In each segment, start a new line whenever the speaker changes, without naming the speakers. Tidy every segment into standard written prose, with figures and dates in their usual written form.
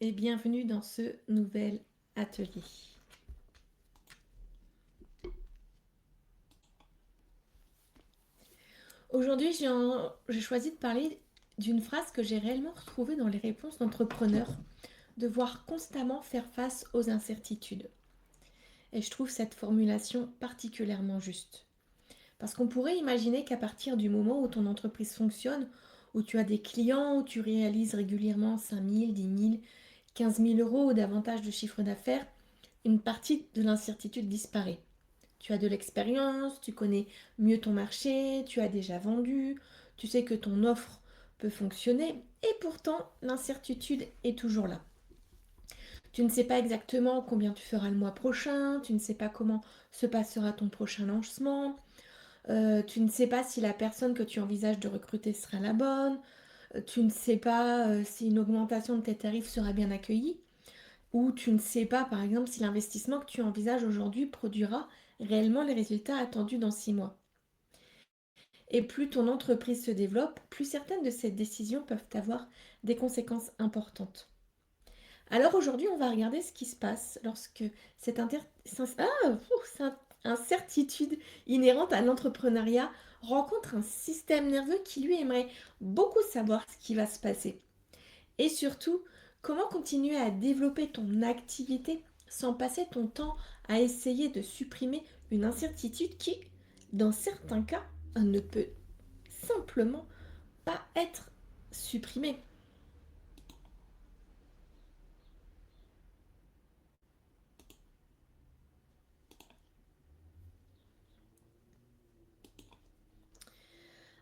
et bienvenue dans ce nouvel atelier. Aujourd'hui, j'ai choisi de parler d'une phrase que j'ai réellement retrouvée dans les réponses d'entrepreneurs, devoir constamment faire face aux incertitudes. Et je trouve cette formulation particulièrement juste. Parce qu'on pourrait imaginer qu'à partir du moment où ton entreprise fonctionne, où tu as des clients, où tu réalises régulièrement 5 000, 10 000, 15 000 euros ou davantage de chiffre d'affaires, une partie de l'incertitude disparaît. Tu as de l'expérience, tu connais mieux ton marché, tu as déjà vendu, tu sais que ton offre peut fonctionner et pourtant l'incertitude est toujours là. Tu ne sais pas exactement combien tu feras le mois prochain, tu ne sais pas comment se passera ton prochain lancement, tu ne sais pas si la personne que tu envisages de recruter sera la bonne, tu ne sais pas si une augmentation de tes tarifs sera bien accueillie, ou tu ne sais pas par exemple si l'investissement que tu envisages aujourd'hui produira réellement les résultats attendus dans 6 mois. Et plus ton entreprise se développe, plus certaines de ces décisions peuvent avoir des conséquences importantes. Alors aujourd'hui, on va regarder ce qui se passe lorsque cette incertitude inhérente à l'entrepreneuriat rencontre un système nerveux qui lui aimerait beaucoup savoir ce qui va se passer. Et surtout, comment continuer à développer ton activité sans passer ton temps à essayer de supprimer une incertitude qui, dans certains cas, ne peut simplement pas être supprimée.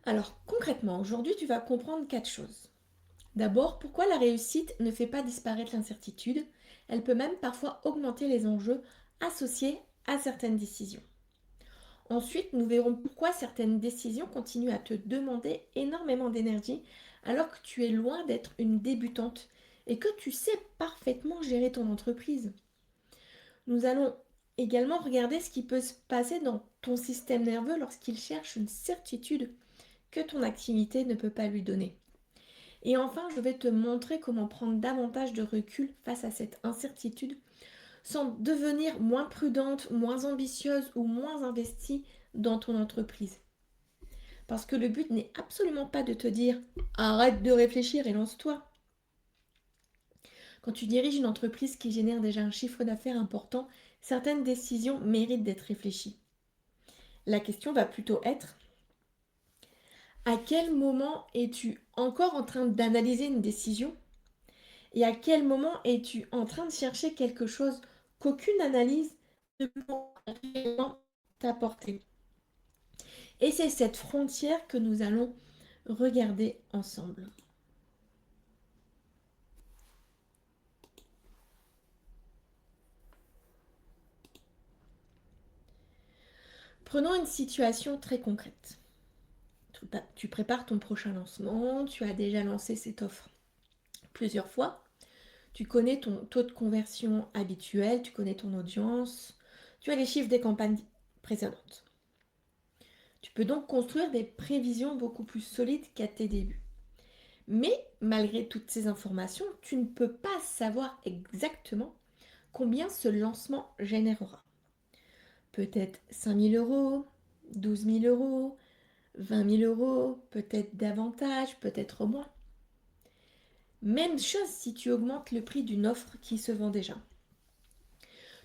Alors concrètement, aujourd'hui, tu vas comprendre 4 choses. D'abord, pourquoi la réussite ne fait pas disparaître l'incertitude. Elle peut même parfois augmenter les enjeux associés à certaines décisions. Ensuite, nous verrons pourquoi certaines décisions continuent à te demander énormément d'énergie alors que tu es loin d'être une débutante et que tu sais parfaitement gérer ton entreprise. Nous allons également regarder ce qui peut se passer dans ton système nerveux lorsqu'il cherche une certitude que ton activité ne peut pas lui donner. Et enfin, je vais te montrer comment prendre davantage de recul face à cette incertitude sans devenir moins prudente, moins ambitieuse ou moins investie dans ton entreprise. Parce que le but n'est absolument pas de te dire arrête de réfléchir et lance-toi. Quand tu diriges une entreprise qui génère déjà un chiffre d'affaires important, certaines décisions méritent d'être réfléchies. La question va plutôt être à quel moment es-tu encore en train d'analyser une décision et à quel moment es-tu en train de chercher quelque chose qu'aucune analyse ne pourra réellement t'apporter. Et c'est cette frontière que nous allons regarder ensemble. Prenons une situation très concrète. Tu prépares ton prochain lancement, tu as déjà lancé cette offre plusieurs fois, tu connais ton taux de conversion habituel, tu connais ton audience, tu as les chiffres des campagnes précédentes. Tu peux donc construire des prévisions beaucoup plus solides qu'à tes débuts. Mais malgré toutes ces informations, tu ne peux pas savoir exactement combien ce lancement générera. Peut-être 5 000 euros, 12 000 euros, 20 000 euros, peut-être davantage, peut-être moins. Même chose si tu augmentes le prix d'une offre qui se vend déjà.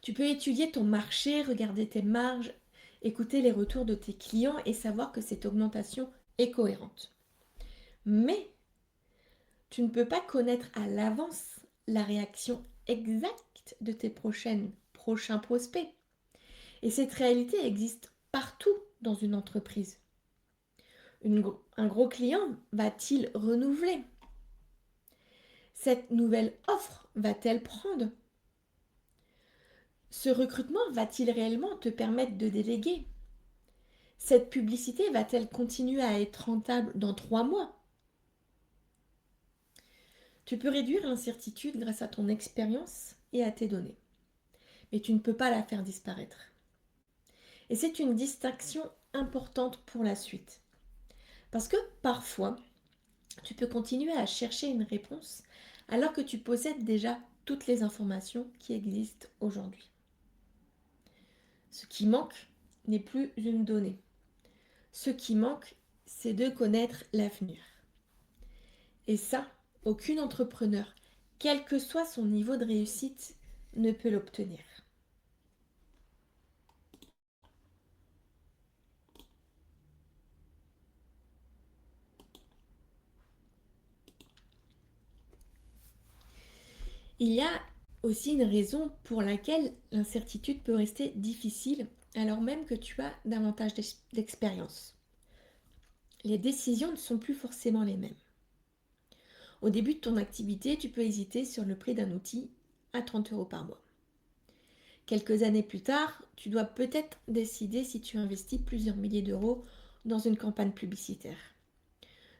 Tu peux étudier ton marché, regarder tes marges, écouter les retours de tes clients et savoir que cette augmentation est cohérente. Mais tu ne peux pas connaître à l'avance la réaction exacte de tes prochains prospects. Et cette réalité existe partout dans une entreprise. Un gros client va-t-il renouveler? Cette nouvelle offre va-t-elle prendre? Ce recrutement va-t-il réellement te permettre de déléguer? Cette publicité va-t-elle continuer à être rentable dans 3 mois? Tu peux réduire l'incertitude grâce à ton expérience et à tes données, mais tu ne peux pas la faire disparaître. Et c'est une distinction importante pour la suite. Parce que parfois, tu peux continuer à chercher une réponse alors que tu possèdes déjà toutes les informations qui existent aujourd'hui. Ce qui manque n'est plus une donnée. Ce qui manque, c'est de connaître l'avenir. Et ça, aucun entrepreneur, quel que soit son niveau de réussite, ne peut l'obtenir. Il y a aussi une raison pour laquelle l'incertitude peut rester difficile alors même que tu as davantage d'expérience. Les décisions ne sont plus forcément les mêmes. Au début de ton activité, tu peux hésiter sur le prix d'un outil à 30 euros par mois. Quelques années plus tard, tu dois peut-être décider si tu investis plusieurs milliers d'euros dans une campagne publicitaire.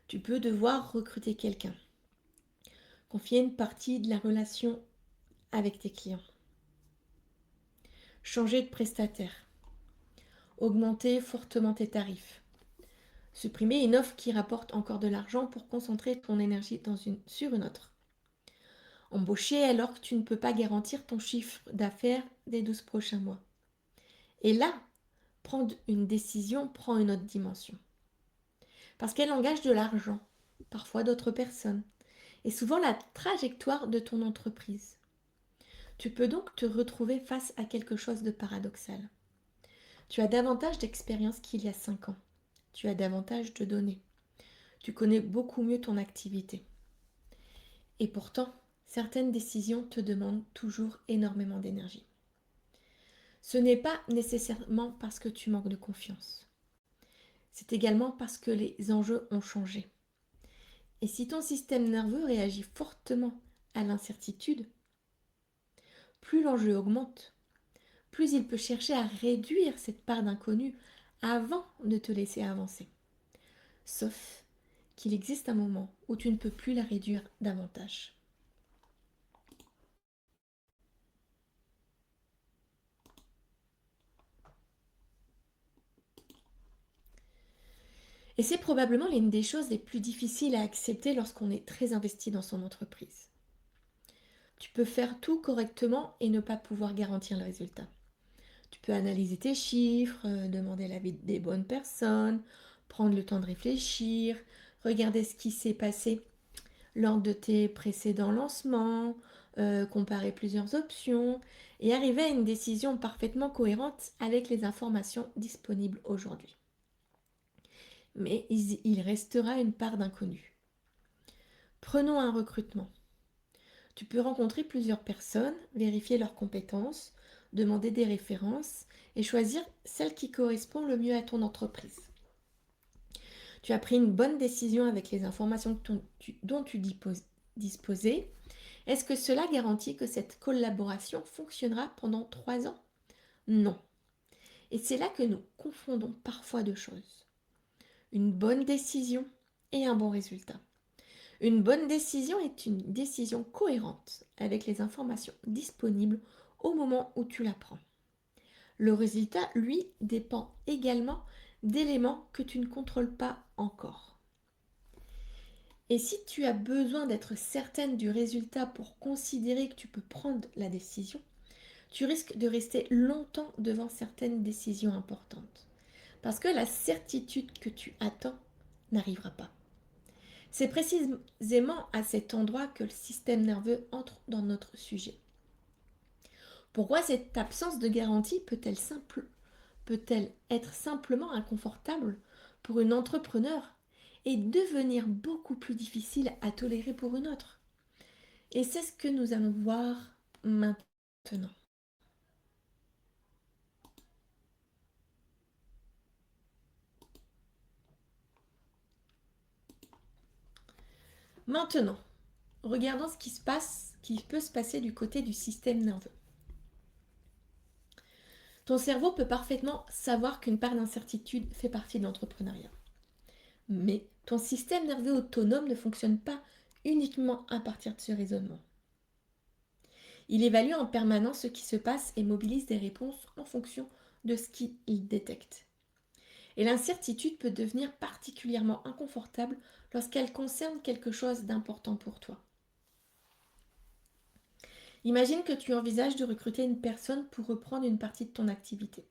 Tu peux devoir recruter quelqu'un, confier une partie de la relation avec tes clients, changer de prestataire, augmenter fortement tes tarifs, supprimer une offre qui rapporte encore de l'argent pour concentrer ton énergie sur une autre, embaucher alors que tu ne peux pas garantir ton chiffre d'affaires des 12 prochains mois. Et là, prendre une décision prend une autre dimension. Parce qu'elle engage de l'argent, parfois d'autres personnes, et souvent la trajectoire de ton entreprise. Tu peux donc te retrouver face à quelque chose de paradoxal. Tu as davantage d'expérience qu'il y a 5 ans. Tu as davantage de données. Tu connais beaucoup mieux ton activité. Et pourtant, certaines décisions te demandent toujours énormément d'énergie. Ce n'est pas nécessairement parce que tu manques de confiance. C'est également parce que les enjeux ont changé. Et si ton système nerveux réagit fortement à l'incertitude, plus l'enjeu augmente, plus il peut chercher à réduire cette part d'inconnu avant de te laisser avancer. Sauf qu'il existe un moment où tu ne peux plus la réduire davantage. Et c'est probablement l'une des choses les plus difficiles à accepter lorsqu'on est très investi dans son entreprise. Tu peux faire tout correctement et ne pas pouvoir garantir le résultat. Tu peux analyser tes chiffres, demander l'avis des bonnes personnes, prendre le temps de réfléchir, regarder ce qui s'est passé lors de tes précédents lancements, comparer plusieurs options et arriver à une décision parfaitement cohérente avec les informations disponibles aujourd'hui. Mais il restera une part d'inconnu. Prenons un recrutement. Tu peux rencontrer plusieurs personnes, vérifier leurs compétences, demander des références et choisir celle qui correspond le mieux à ton entreprise. Tu as pris une bonne décision avec les informations dont tu disposais. Est-ce que cela garantit que cette collaboration fonctionnera pendant 3 ans? Non. Et c'est là que nous confondons parfois deux choses. Une bonne décision et un bon résultat. Une bonne décision est une décision cohérente avec les informations disponibles au moment où tu la prends. Le résultat, lui, dépend également d'éléments que tu ne contrôles pas encore. Et si tu as besoin d'être certaine du résultat pour considérer que tu peux prendre la décision, tu risques de rester longtemps devant certaines décisions importantes. Parce que la certitude que tu attends n'arrivera pas. C'est précisément à cet endroit que le système nerveux entre dans notre sujet. Pourquoi cette absence de garantie peut-elle être simplement inconfortable pour une entrepreneur et devenir beaucoup plus difficile à tolérer pour une autre? Et c'est ce que nous allons voir maintenant. Maintenant, regardons qui peut se passer du côté du système nerveux. Ton cerveau peut parfaitement savoir qu'une part d'incertitude fait partie de l'entrepreneuriat. Mais ton système nerveux autonome ne fonctionne pas uniquement à partir de ce raisonnement. Il évalue en permanence ce qui se passe et mobilise des réponses en fonction de ce qu'il détecte. Et l'incertitude peut devenir particulièrement inconfortable lorsqu'elle concerne quelque chose d'important pour toi. Imagine que tu envisages de recruter une personne pour reprendre une partie de ton activité.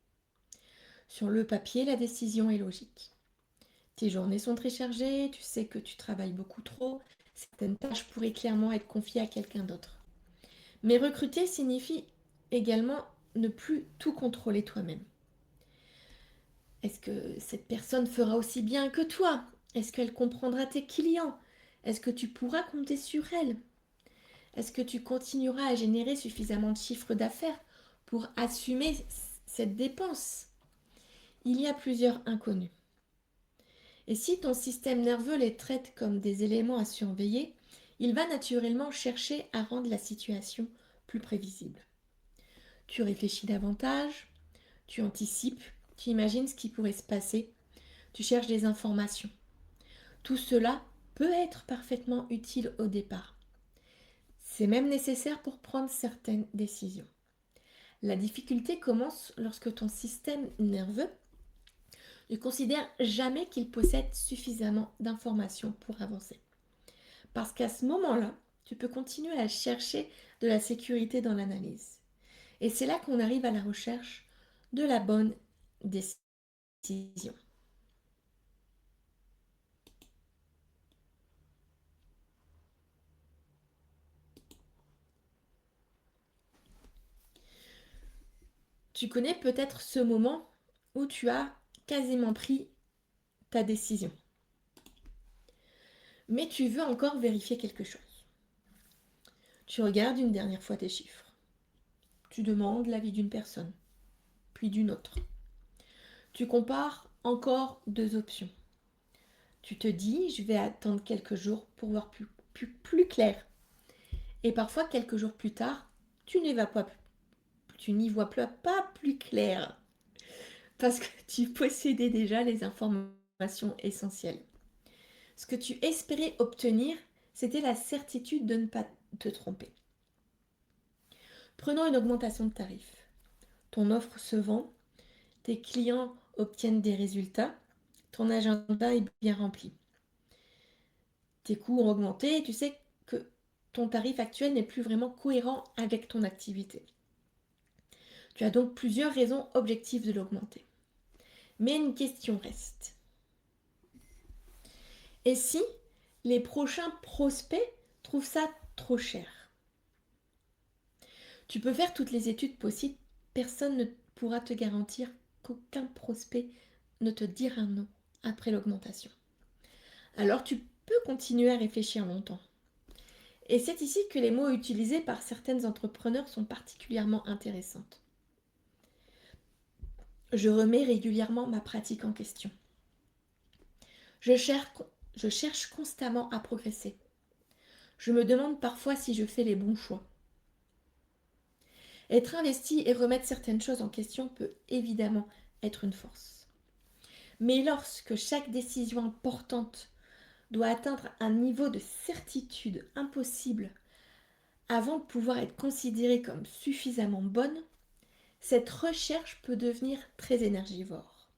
Sur le papier, la décision est logique. Tes journées sont très chargées, tu sais que tu travailles beaucoup trop, certaines tâches pourraient clairement être confiées à quelqu'un d'autre. Mais recruter signifie également ne plus tout contrôler toi-même. Est-ce que cette personne fera aussi bien que toi? Est-ce qu'elle comprendra tes clients? Est-ce que tu pourras compter sur elle? Est-ce que tu continueras à générer suffisamment de chiffre d'affaires pour assumer cette dépense? Il y a plusieurs inconnus. Et si ton système nerveux les traite comme des éléments à surveiller, il va naturellement chercher à rendre la situation plus prévisible. Tu réfléchis davantage, tu anticipes, tu imagines ce qui pourrait se passer, tu cherches des informations. Tout cela peut être parfaitement utile au départ. C'est même nécessaire pour prendre certaines décisions. La difficulté commence lorsque ton système nerveux ne considère jamais qu'il possède suffisamment d'informations pour avancer. Parce qu'à ce moment-là, tu peux continuer à chercher de la sécurité dans l'analyse. Et c'est là qu'on arrive à la recherche de la bonne décision. Tu connais peut-être ce moment où tu as quasiment pris ta décision. Mais tu veux encore vérifier quelque chose. Tu regardes une dernière fois tes chiffres. Tu demandes l'avis d'une personne, puis d'une autre. Tu compares encore deux options. Tu te dis, je vais attendre quelques jours pour voir plus clair. Et parfois, quelques jours plus tard, tu n'y vois pas plus clair. Parce que tu possédais déjà les informations essentielles. Ce que tu espérais obtenir, c'était la certitude de ne pas te tromper. Prenons une augmentation de tarif. Ton offre se vend, tes clients obtiennent des résultats, ton agenda est bien rempli. Tes coûts ont augmenté et tu sais que ton tarif actuel n'est plus vraiment cohérent avec ton activité. Tu as donc plusieurs raisons objectives de l'augmenter. Mais une question reste. Et si les prochains prospects trouvent ça trop cher? Tu peux faire toutes les études possibles, personne ne pourra te garantir qu'aucun prospect ne te dira non après l'augmentation. Alors tu peux continuer à réfléchir longtemps. Et c'est ici que les mots utilisés par certains entrepreneurs sont particulièrement intéressants. Je remets régulièrement ma pratique en question. Je cherche constamment à progresser. Je me demande parfois si je fais les bons choix. Être investi et remettre certaines choses en question peut évidemment être une force. Mais lorsque chaque décision importante doit atteindre un niveau de certitude impossible avant de pouvoir être considérée comme suffisamment bonne, cette recherche peut devenir très énergivore.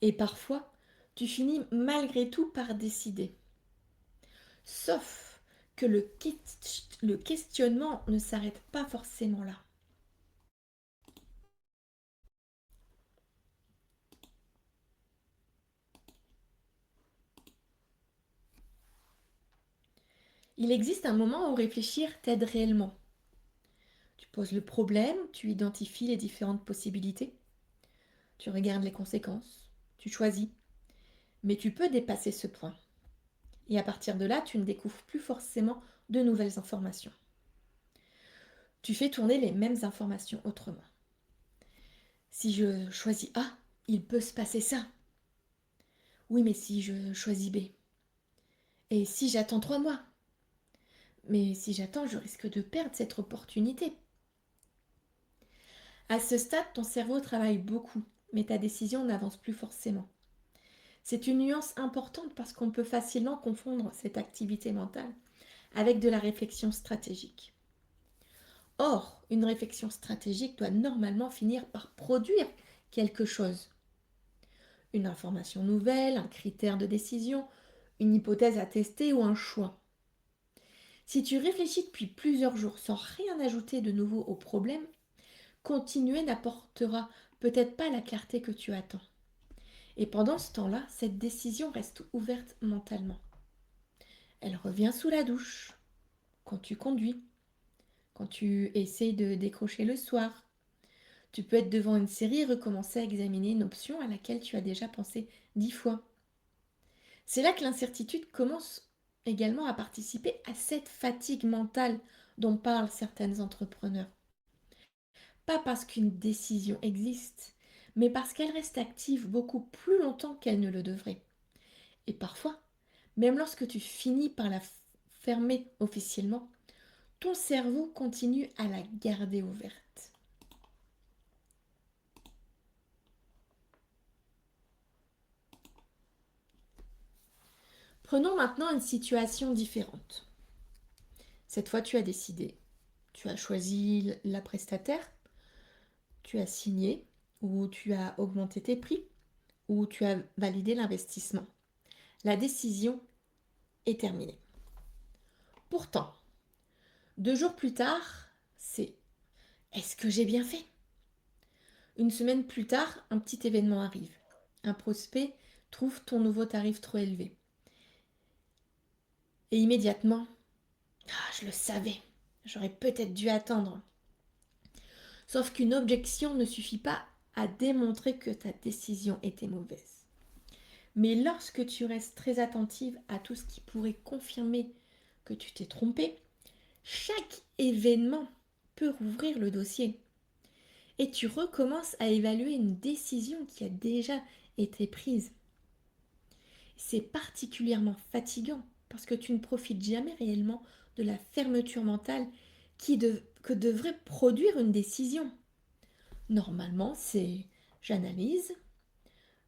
Et parfois, tu finis malgré tout par décider. Sauf que le questionnement ne s'arrête pas forcément là. Il existe un moment où réfléchir t'aide réellement. Tu poses le problème, tu identifies les différentes possibilités, tu regardes les conséquences, tu choisis. Mais tu peux dépasser ce point. Et à partir de là, tu ne découvres plus forcément de nouvelles informations. Tu fais tourner les mêmes informations autrement. Si je choisis A, il peut se passer ça. Oui, mais si je choisis B? Et si j'attends 3 mois? Mais si j'attends, je risque de perdre cette opportunité. À ce stade, ton cerveau travaille beaucoup, mais ta décision n'avance plus forcément. C'est une nuance importante parce qu'on peut facilement confondre cette activité mentale avec de la réflexion stratégique. Or, une réflexion stratégique doit normalement finir par produire quelque chose. Une information nouvelle, un critère de décision, une hypothèse à tester ou un choix. Si tu réfléchis depuis plusieurs jours sans rien ajouter de nouveau au problème, continuer n'apportera peut-être pas la clarté que tu attends. Et pendant ce temps-là, cette décision reste ouverte mentalement. Elle revient sous la douche, quand tu conduis, quand tu essayes de décrocher le soir. Tu peux être devant une série et recommencer à examiner une option à laquelle tu as déjà pensé 10 fois. C'est là que l'incertitude commence également à participer à cette fatigue mentale dont parlent certains entrepreneurs. Pas parce qu'une décision existe, mais parce qu'elle reste active beaucoup plus longtemps qu'elle ne le devrait. Et parfois, même lorsque tu finis par la fermer officiellement, ton cerveau continue à la garder ouverte. Prenons maintenant une situation différente. Cette fois, tu as décidé. Tu as choisi la prestataire, tu as signé, ou tu as augmenté tes prix, ou tu as validé l'investissement. La décision est terminée. Pourtant, 2 jours plus tard, c'est est-ce que j'ai bien fait? Une semaine plus tard, un petit événement arrive. Un prospect trouve ton nouveau tarif trop élevé. Et immédiatement, ah, je le savais, j'aurais peut-être dû attendre. Sauf qu'une objection ne suffit pas à démontrer que ta décision était mauvaise. Mais lorsque tu restes très attentive à tout ce qui pourrait confirmer que tu t'es trompé, chaque événement peut rouvrir le dossier. Et tu recommences à évaluer une décision qui a déjà été prise. C'est particulièrement fatigant parce que tu ne profites jamais réellement de la fermeture mentale que devrait produire une décision. Normalement, c'est j'analyse,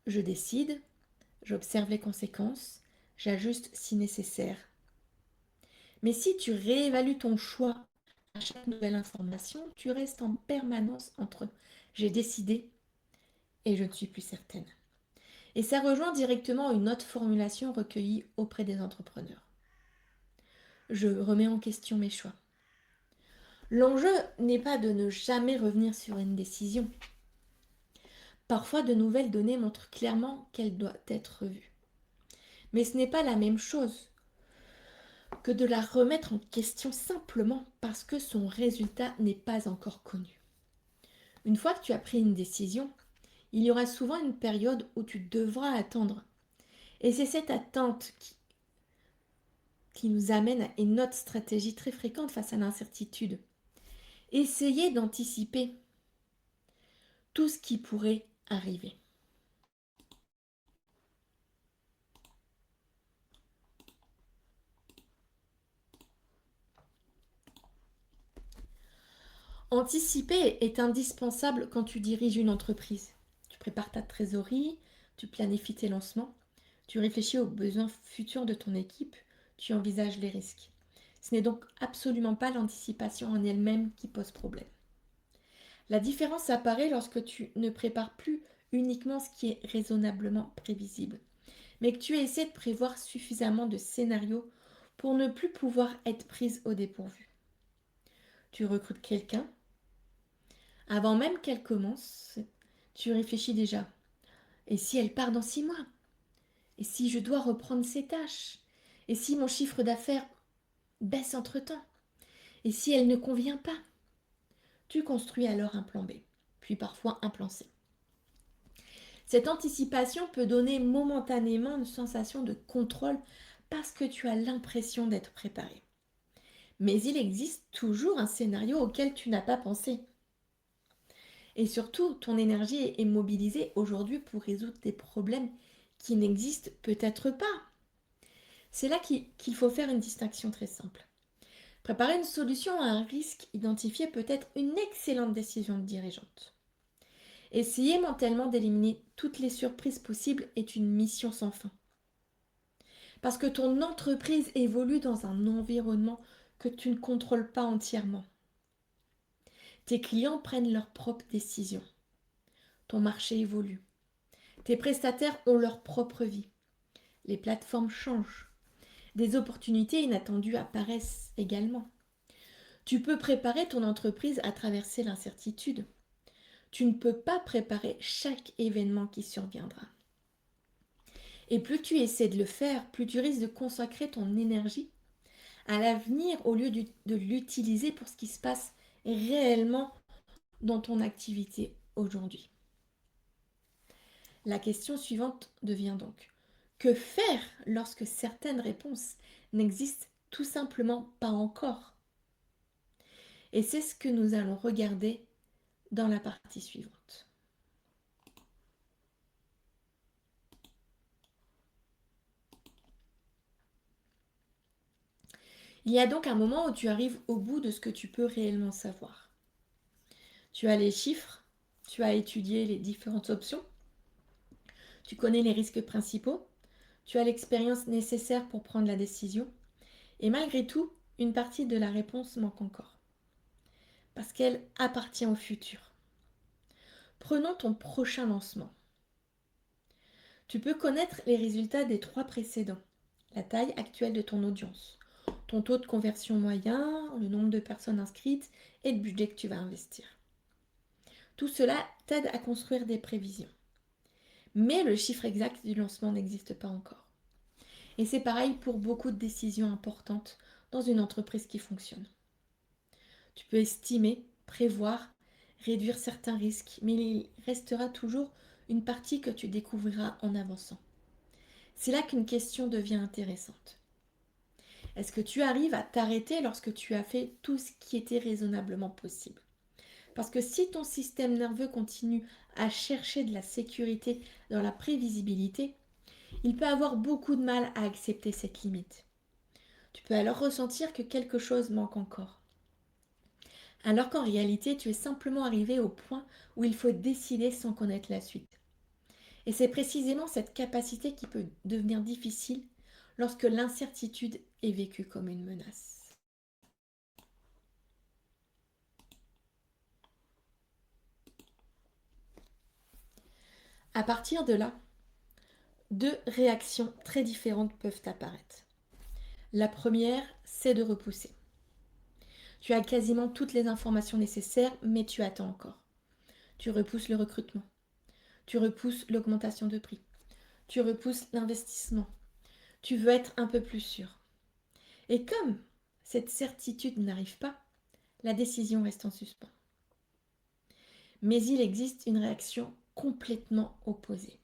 je décide, j'observe les conséquences, j'ajuste si nécessaire. Mais si tu réévalues ton choix à chaque nouvelle information, tu restes en permanence entre j'ai décidé et je ne suis plus certaine. Et ça rejoint directement une autre formulation recueillie auprès des entrepreneurs. Je remets en question mes choix. L'enjeu n'est pas de ne jamais revenir sur une décision. Parfois, de nouvelles données montrent clairement qu'elle doit être revue. Mais ce n'est pas la même chose que de la remettre en question simplement parce que son résultat n'est pas encore connu. Une fois que tu as pris une décision, il y aura souvent une période où tu devras attendre. Et c'est cette attente qui nous amène à une autre stratégie très fréquente face à l'incertitude. Essayer d'anticiper tout ce qui pourrait arriver. Anticiper est indispensable quand tu diriges une entreprise. Tu prépares ta trésorerie, tu planifies tes lancements, tu réfléchis aux besoins futurs de ton équipe, tu envisages les risques. Ce n'est donc absolument pas l'anticipation en elle-même qui pose problème. La différence apparaît lorsque tu ne prépares plus uniquement ce qui est raisonnablement prévisible, mais que tu essaies de prévoir suffisamment de scénarios pour ne plus pouvoir être prise au dépourvu. Tu recrutes quelqu'un. Avant même qu'elle commence, tu réfléchis déjà. Et si elle part dans 6 mois? Et si je dois reprendre ses tâches? Et si mon chiffre d'affaires baisse entre-temps? Et si elle ne convient pas? Tu construis alors un plan B, puis parfois un plan C. Cette anticipation peut donner momentanément une sensation de contrôle parce que tu as l'impression d'être préparé. Mais il existe toujours un scénario auquel tu n'as pas pensé. Et surtout, ton énergie est mobilisée aujourd'hui pour résoudre des problèmes qui n'existent peut-être pas. C'est là qu'il faut faire une distinction très simple. Préparer une solution à un risque identifié peut être une excellente décision de dirigeante. Essayer mentalement d'éliminer toutes les surprises possibles est une mission sans fin. Parce que ton entreprise évolue dans un environnement que tu ne contrôles pas entièrement. Tes clients prennent leurs propres décisions. Ton marché évolue. Tes prestataires ont leur propre vie. Les plateformes changent. Des opportunités inattendues apparaissent également. Tu peux préparer ton entreprise à traverser l'incertitude. Tu ne peux pas préparer chaque événement qui surviendra. Et plus tu essaies de le faire, plus tu risques de consacrer ton énergie à l'avenir au lieu de l'utiliser pour ce qui se passe réellement dans ton activité aujourd'hui. La question suivante devient donc, que faire lorsque certaines réponses n'existent tout simplement pas encore? Et c'est ce que nous allons regarder dans la partie suivante. Il y a donc un moment où tu arrives au bout de ce que tu peux réellement savoir. Tu as les chiffres, tu as étudié les différentes options, tu connais les risques principaux, tu as l'expérience nécessaire pour prendre la décision, et malgré tout, une partie de la réponse manque encore, parce qu'elle appartient au futur. Prenons ton prochain lancement. Tu peux connaître les résultats des 3 précédents, la taille actuelle de ton audience, ton taux de conversion moyen, le nombre de personnes inscrites et le budget que tu vas investir. Tout cela t'aide à construire des prévisions. Mais le chiffre exact du lancement n'existe pas encore. Et c'est pareil pour beaucoup de décisions importantes dans une entreprise qui fonctionne. Tu peux estimer, prévoir, réduire certains risques, mais il restera toujours une partie que tu découvriras en avançant. C'est là qu'une question devient intéressante. Est-ce que tu arrives à t'arrêter lorsque tu as fait tout ce qui était raisonnablement possible? Parce que si ton système nerveux continue à chercher de la sécurité dans la prévisibilité, il peut avoir beaucoup de mal à accepter cette limite. Tu peux alors ressentir que quelque chose manque encore. Alors qu'en réalité, tu es simplement arrivé au point où il faut décider sans connaître la suite. Et c'est précisément cette capacité qui peut devenir difficile lorsque l'incertitude est vécue comme une menace. À partir de là, 2 réactions très différentes peuvent apparaître. La première, c'est de repousser. Tu as quasiment toutes les informations nécessaires, mais tu attends encore. Tu repousses le recrutement. Tu repousses l'augmentation de prix. Tu repousses l'investissement. Tu veux être un peu plus sûr. Et comme cette certitude n'arrive pas, la décision reste en suspens. Mais il existe une réaction complètement opposée.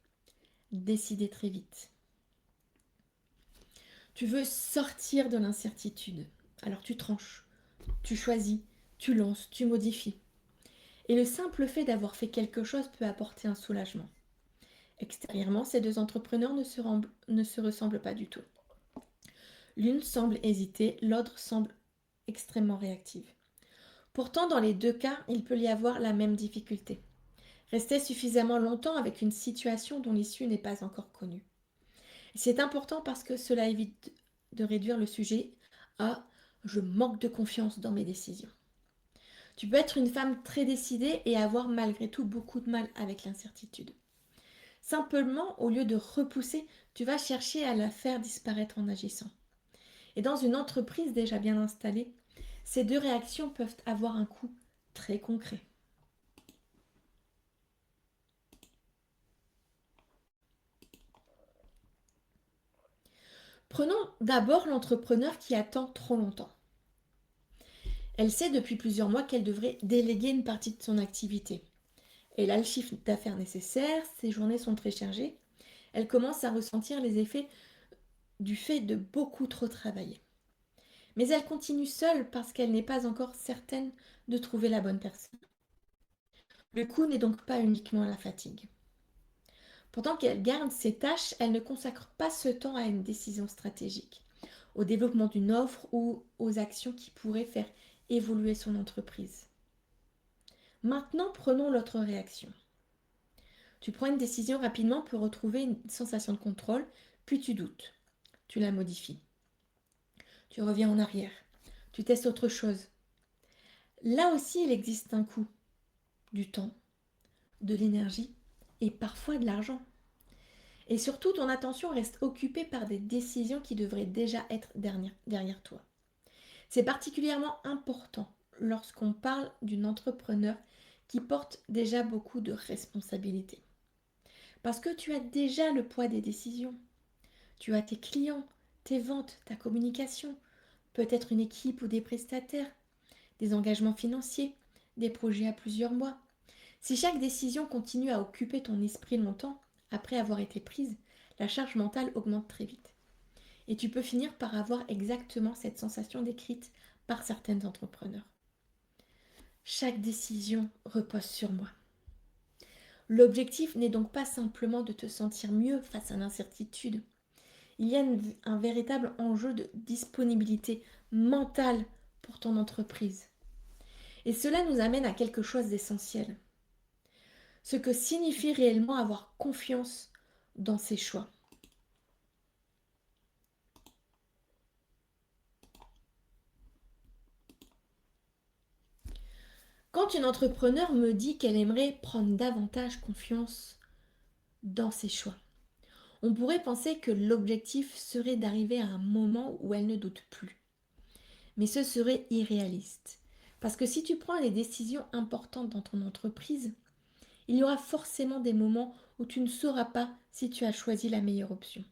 Décider très vite. Tu veux sortir de l'incertitude. Alors tu tranches, tu choisis, tu lances, tu modifies. Et le simple fait d'avoir fait quelque chose peut apporter un soulagement. Extérieurement, ces 2 entrepreneurs ne se ressemblent pas du tout. L'une semble hésiter, l'autre semble extrêmement réactive. Pourtant, dans les 2 cas, il peut y avoir la même difficulté. Rester suffisamment longtemps avec une situation dont l'issue n'est pas encore connue. C'est important parce que cela évite de réduire le sujet à je manque de confiance dans mes décisions. Tu peux être une femme très décidée et avoir malgré tout beaucoup de mal avec l'incertitude. Simplement, au lieu de repousser, tu vas chercher à la faire disparaître en agissant. Et dans une entreprise déjà bien installée, ces 2 réactions peuvent avoir un coût très concret. Prenons d'abord l'entrepreneur qui attend trop longtemps. Elle sait depuis plusieurs mois qu'elle devrait déléguer une partie de son activité. Elle a le chiffre d'affaires nécessaire, ses journées sont très chargées. Elle commence à ressentir les effets du fait de beaucoup trop travailler. Mais elle continue seule parce qu'elle n'est pas encore certaine de trouver la bonne personne. Le coût n'est donc pas uniquement la fatigue. Pendant qu'elle garde ses tâches, elle ne consacre pas ce temps à une décision stratégique, au développement d'une offre ou aux actions qui pourraient faire évoluer son entreprise. Maintenant, prenons l'autre réaction. Tu prends une décision rapidement pour retrouver une sensation de contrôle, puis tu doutes. Tu la modifies. Tu reviens en arrière. Tu testes autre chose. Là aussi, il existe un coût. Du temps, de l'énergie et parfois de l'argent. Et surtout, ton attention reste occupée par des décisions qui devraient déjà être derrière toi. C'est particulièrement important lorsqu'on parle d'une entrepreneur qui porte déjà beaucoup de responsabilités. Parce que tu as déjà le poids des décisions. Tu as tes clients, tes ventes, ta communication, peut-être une équipe ou des prestataires, des engagements financiers, des projets à plusieurs mois. Si chaque décision continue à occuper ton esprit longtemps, après avoir été prise, la charge mentale augmente très vite. Et tu peux finir par avoir exactement cette sensation décrite par certains entrepreneurs. Chaque décision repose sur moi. L'objectif n'est donc pas simplement de te sentir mieux face à l'incertitude. Il y a un véritable enjeu de disponibilité mentale pour ton entreprise. Et cela nous amène à quelque chose d'essentiel. Ce que signifie réellement avoir confiance dans ses choix. Quand une entrepreneur me dit qu'elle aimerait prendre davantage confiance dans ses choix, on pourrait penser que l'objectif serait d'arriver à un moment où elle ne doute plus. Mais ce serait irréaliste. Parce que si tu prends les décisions importantes dans ton entreprise, il y aura forcément des moments où tu ne sauras pas si tu as choisi la meilleure option.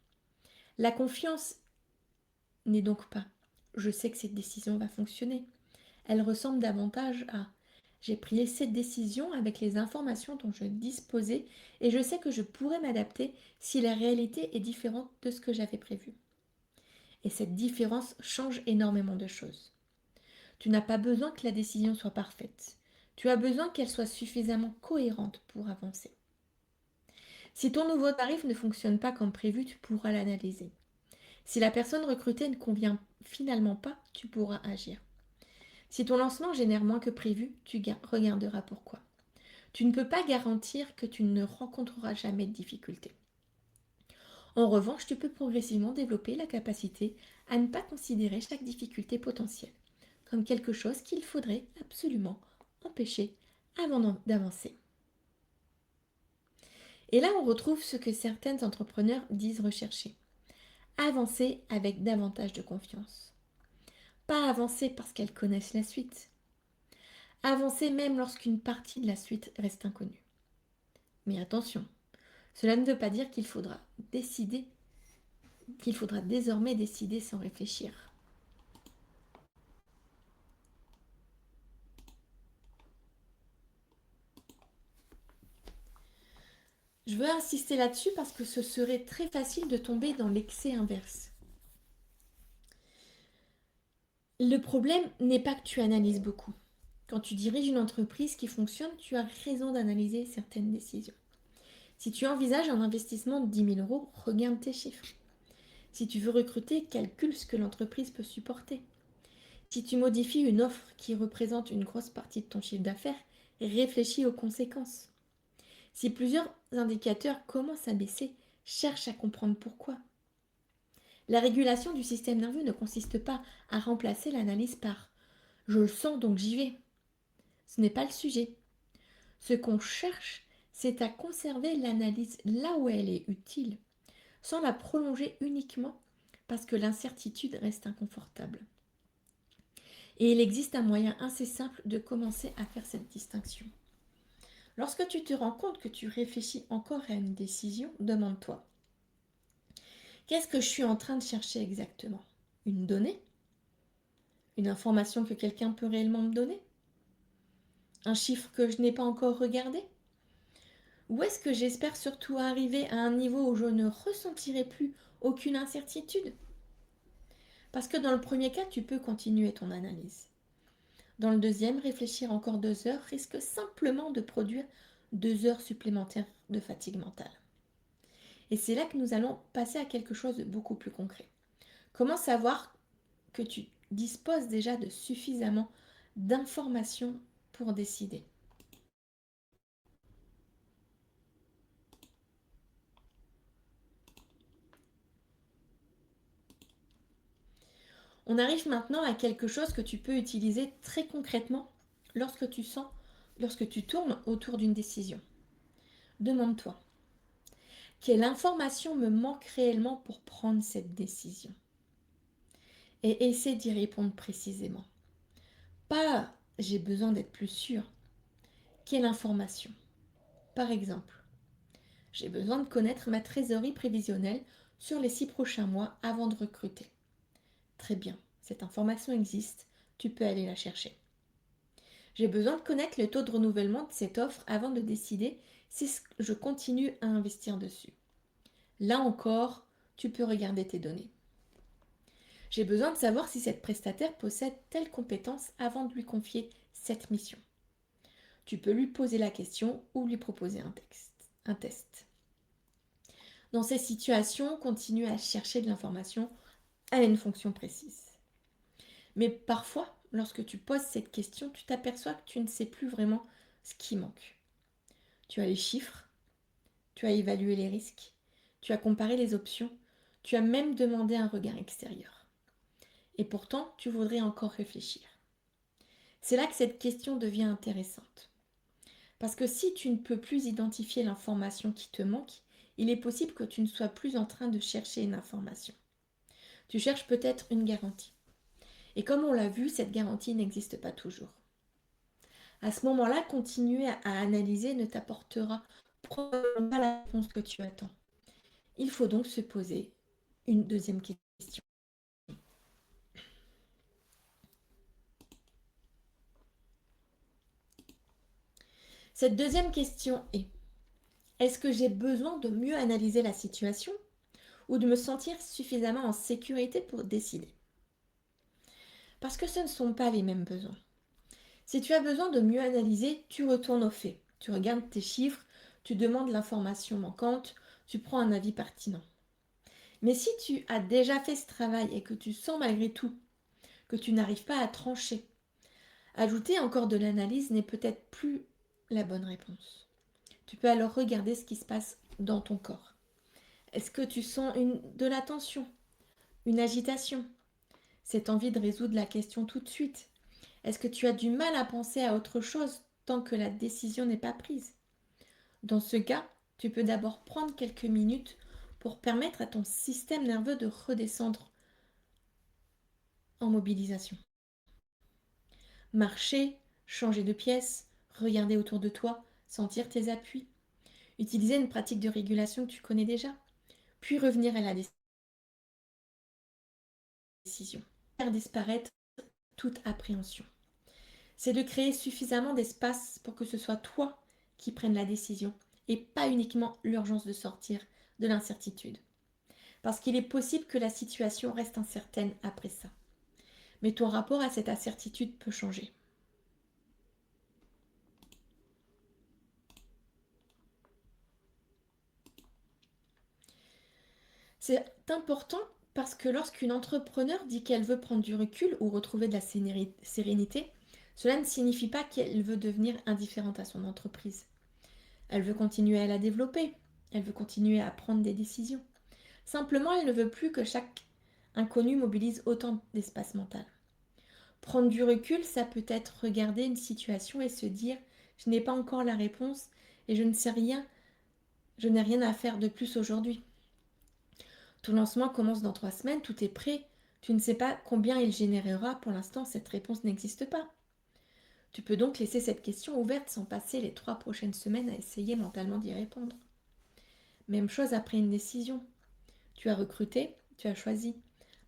La confiance n'est donc pas je sais que cette décision va fonctionner. Elle ressemble davantage à j'ai pris cette décision avec les informations dont je disposais et je sais que je pourrais m'adapter si la réalité est différente de ce que j'avais prévu. Et cette différence change énormément de choses. Tu n'as pas besoin que la décision soit parfaite. Tu as besoin qu'elle soit suffisamment cohérente pour avancer. Si ton nouveau tarif ne fonctionne pas comme prévu, tu pourras l'analyser. Si la personne recrutée ne convient finalement pas, tu pourras agir. Si ton lancement génère moins que prévu, tu regarderas pourquoi. Tu ne peux pas garantir que tu ne rencontreras jamais de difficultés. En revanche, tu peux progressivement développer la capacité à ne pas considérer chaque difficulté potentielle comme quelque chose qu'il faudrait absolument empêcher avant d'avancer. Et là, on retrouve ce que certains entrepreneurs disent rechercher. Avancer avec davantage de confiance. Pas avancer parce qu'elles connaissent la suite. Avancer même lorsqu'une partie de la suite reste inconnue. Mais attention, cela ne veut pas dire qu'il faudra désormais décider sans réfléchir. Je veux insister là-dessus parce que ce serait très facile de tomber dans l'excès inverse. Le problème n'est pas que tu analyses beaucoup. Quand tu diriges une entreprise qui fonctionne, tu as raison d'analyser certaines décisions. Si tu envisages un investissement de 10 000 euros, regarde tes chiffres. Si tu veux recruter, calcule ce que l'entreprise peut supporter. Si tu modifies une offre qui représente une grosse partie de ton chiffre d'affaires, réfléchis aux conséquences. Si plusieurs indicateurs commencent à baisser, cherche à comprendre pourquoi. La régulation du système nerveux ne consiste pas à remplacer l'analyse par je le sens donc j'y vais. Ce n'est pas le sujet. Ce qu'on cherche, c'est à conserver l'analyse là où elle est utile, sans la prolonger uniquement parce que l'incertitude reste inconfortable. Et il existe un moyen assez simple de commencer à faire cette distinction. Lorsque tu te rends compte que tu réfléchis encore à une décision, demande-toi, qu'est-ce que je suis en train de chercher exactement? Une donnée? Une information que quelqu'un peut réellement me donner? Un chiffre que je n'ai pas encore regardé? Ou est-ce que j'espère surtout arriver à un niveau où je ne ressentirai plus aucune incertitude? Parce que dans le premier cas, tu peux continuer ton analyse. Dans le deuxième, réfléchir encore 2 heures risque simplement de produire 2 heures supplémentaires de fatigue mentale. Et c'est là que nous allons passer à quelque chose de beaucoup plus concret. Comment savoir que tu disposes déjà de suffisamment d'informations pour décider? On arrive maintenant à quelque chose que tu peux utiliser très concrètement lorsque tu tournes autour d'une décision. Demande-toi, Quelle information me manque réellement pour prendre cette décision? Et essaie d'y répondre précisément. Pas j'ai besoin d'être plus sûr. Quelle information? Par exemple, j'ai besoin de connaître ma trésorerie prévisionnelle sur les 6 prochains mois avant de recruter. Très bien, cette information existe, tu peux aller la chercher. J'ai besoin de connaître le taux de renouvellement de cette offre avant de décider si je continue à investir dessus. Là encore, tu peux regarder tes données. J'ai besoin de savoir si cette prestataire possède telle compétence avant de lui confier cette mission. Tu peux lui poser la question ou lui proposer un test. Dans ces situations, continue à chercher de l'information à une fonction précise. Mais parfois, lorsque tu poses cette question, tu t'aperçois que tu ne sais plus vraiment ce qui manque. Tu as les chiffres, tu as évalué les risques, tu as comparé les options, tu as même demandé un regard extérieur. Et pourtant, tu voudrais encore réfléchir. C'est là que cette question devient intéressante. Parce que si tu ne peux plus identifier l'information qui te manque, il est possible que tu ne sois plus en train de chercher une information. Tu cherches peut-être une garantie. Et comme on l'a vu, cette garantie n'existe pas toujours. À ce moment-là, continuer à analyser ne t'apportera probablement pas la réponse que tu attends. Il faut donc se poser une deuxième question. Cette deuxième question est-ce que j'ai besoin de mieux analyser la situation ou de me sentir suffisamment en sécurité pour décider? Parce que ce ne sont pas les mêmes besoins. Si tu as besoin de mieux analyser, tu retournes aux faits. Tu regardes tes chiffres, tu demandes l'information manquante, tu prends un avis pertinent. Mais si tu as déjà fait ce travail et que tu sens malgré tout que tu n'arrives pas à trancher, ajouter encore de l'analyse n'est peut-être plus la bonne réponse. Tu peux alors regarder ce qui se passe dans ton corps. Est-ce que tu sens de la tension, une agitation, cette envie de résoudre la question tout de suite? Est-ce que tu as du mal à penser à autre chose tant que la décision n'est pas prise? Dans ce cas, tu peux d'abord prendre quelques minutes pour permettre à ton système nerveux de redescendre en mobilisation. Marcher, changer de pièce, regarder autour de toi, sentir tes appuis. Utiliser une pratique de régulation que tu connais déjà, puis revenir à la décision. Faire disparaître toute appréhension. C'est de créer suffisamment d'espace pour que ce soit toi qui prennes la décision et pas uniquement l'urgence de sortir de l'incertitude. Parce qu'il est possible que la situation reste incertaine après ça. Mais ton rapport à cette incertitude peut changer. C'est important parce que lorsqu'une entrepreneur dit qu'elle veut prendre du recul ou retrouver de la sérénité, cela ne signifie pas qu'elle veut devenir indifférente à son entreprise. Elle veut continuer à la développer, elle veut continuer à prendre des décisions. Simplement, elle ne veut plus que chaque inconnu mobilise autant d'espace mental. Prendre du recul, ça peut être regarder une situation et se dire je n'ai pas encore la réponse et je ne sais rien, je n'ai rien à faire de plus aujourd'hui. Ton lancement commence dans 3 semaines, tout est prêt. Tu ne sais pas combien il générera, pour l'instant cette réponse n'existe pas. Tu peux donc laisser cette question ouverte sans passer les 3 prochaines semaines à essayer mentalement d'y répondre. Même chose après une décision. Tu as recruté, tu as choisi.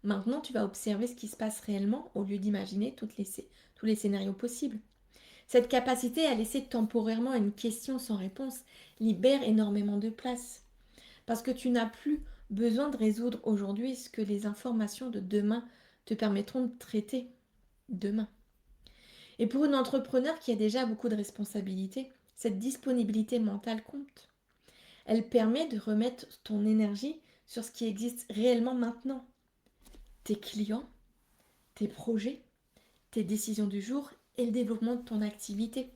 Maintenant, tu vas observer ce qui se passe réellement au lieu d'imaginer tous les scénarios possibles. Cette capacité à laisser temporairement une question sans réponse libère énormément de place. Parce que tu n'as plus besoin de résoudre aujourd'hui ce que les informations de demain te permettront de traiter demain. Et pour une entrepreneur qui a déjà beaucoup de responsabilités, cette disponibilité mentale compte. Elle permet de remettre ton énergie sur ce qui existe réellement maintenant. Tes clients, tes projets, tes décisions du jour et le développement de ton activité.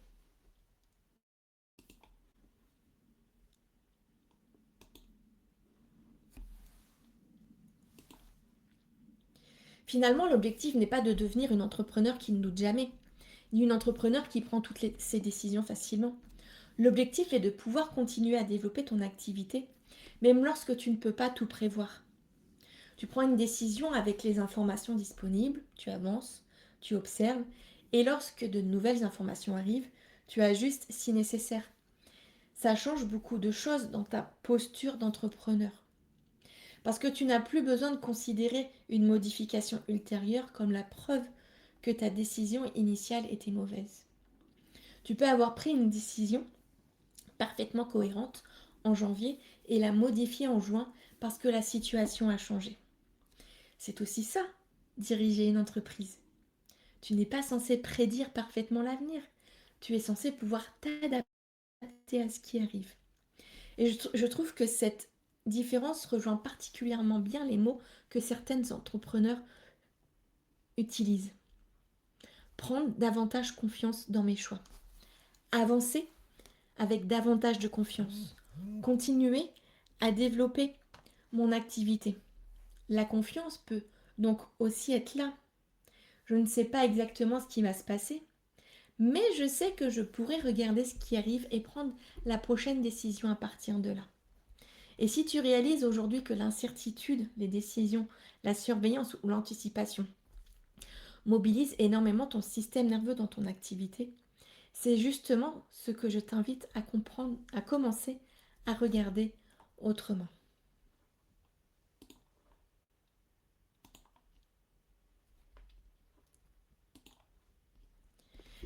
Finalement, l'objectif n'est pas de devenir une entrepreneur qui ne doute jamais, ni une entrepreneur qui prend ses décisions facilement. L'objectif est de pouvoir continuer à développer ton activité, même lorsque tu ne peux pas tout prévoir. Tu prends une décision avec les informations disponibles, tu avances, tu observes, et lorsque de nouvelles informations arrivent, tu ajustes si nécessaire. Ça change beaucoup de choses dans ta posture d'entrepreneur. Parce que tu n'as plus besoin de considérer une modification ultérieure comme la preuve que ta décision initiale était mauvaise. Tu peux avoir pris une décision parfaitement cohérente en janvier et la modifier en juin parce que la situation a changé. C'est aussi ça, diriger une entreprise. Tu n'es pas censé prédire parfaitement l'avenir. Tu es censé pouvoir t'adapter à ce qui arrive. Et je trouve que cette différence rejoint particulièrement bien les mots que certains entrepreneurs utilisent. Prendre davantage confiance dans mes choix. Avancer avec davantage de confiance. Continuer à développer mon activité. La confiance peut donc aussi être là. Je ne sais pas exactement ce qui va se passer, mais je sais que je pourrais regarder ce qui arrive et prendre la prochaine décision à partir de là. Et si tu réalises aujourd'hui que l'incertitude, les décisions, la surveillance ou l'anticipation mobilisent énormément ton système nerveux dans ton activité, c'est justement ce que je t'invite à comprendre, à commencer à regarder autrement.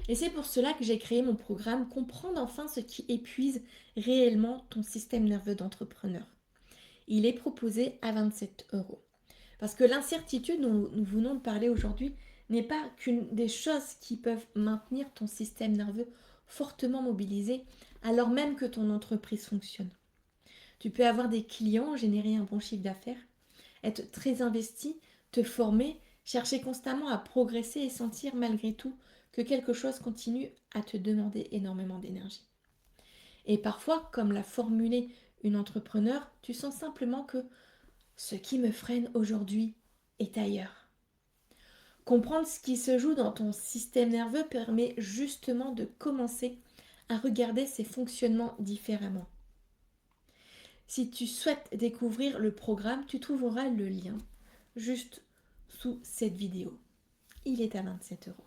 Et c'est pour cela que j'ai créé mon programme Comprendre enfin ce qui épuise réellement ton système nerveux d'entrepreneur. Il est proposé à 27 euros. Parce que l'incertitude dont nous venons de parler aujourd'hui n'est pas qu'une des choses qui peuvent maintenir ton système nerveux fortement mobilisé alors même que ton entreprise fonctionne. Tu peux avoir des clients, générer un bon chiffre d'affaires, être très investi, te former, chercher constamment à progresser et sentir malgré tout que quelque chose continue à te demander énormément d'énergie. Et parfois, comme l'a formulé une entrepreneur, tu sens simplement que ce qui me freine aujourd'hui est ailleurs. Comprendre ce qui se joue dans ton système nerveux permet justement de commencer à regarder ses fonctionnements différemment. Si tu souhaites découvrir le programme, tu trouveras le lien juste sous cette vidéo. Il est à 27 euros.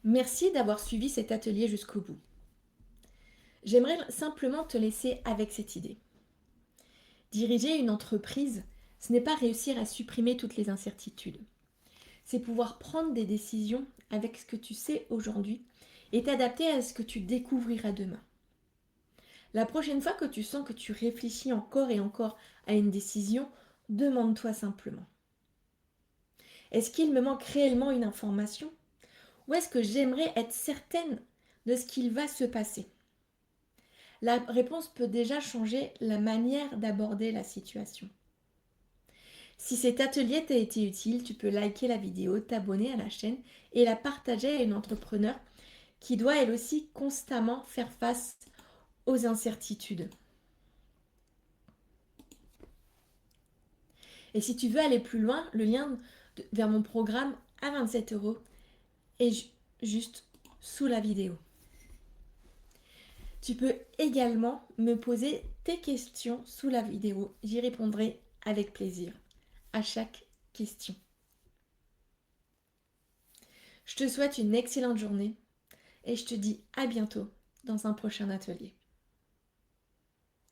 Merci d'avoir suivi cet atelier jusqu'au bout. J'aimerais simplement te laisser avec cette idée. Diriger une entreprise, ce n'est pas réussir à supprimer toutes les incertitudes. C'est pouvoir prendre des décisions avec ce que tu sais aujourd'hui et t'adapter à ce que tu découvriras demain. La prochaine fois que tu sens que tu réfléchis encore et encore à une décision, demande-toi simplement. Est-ce qu'il me manque réellement une information? Ou est-ce que j'aimerais être certaine de ce qu'il va se passer? La réponse peut déjà changer la manière d'aborder la situation. Si cet atelier t'a été utile, tu peux liker la vidéo, t'abonner à la chaîne et la partager à une entrepreneur qui doit elle aussi constamment faire face aux incertitudes. Et si tu veux aller plus loin, le lien vers mon programme à 27 euros est juste sous la vidéo. Tu peux également me poser tes questions sous la vidéo. J'y répondrai avec plaisir à chaque question. Je te souhaite une excellente journée et je te dis à bientôt dans un prochain atelier.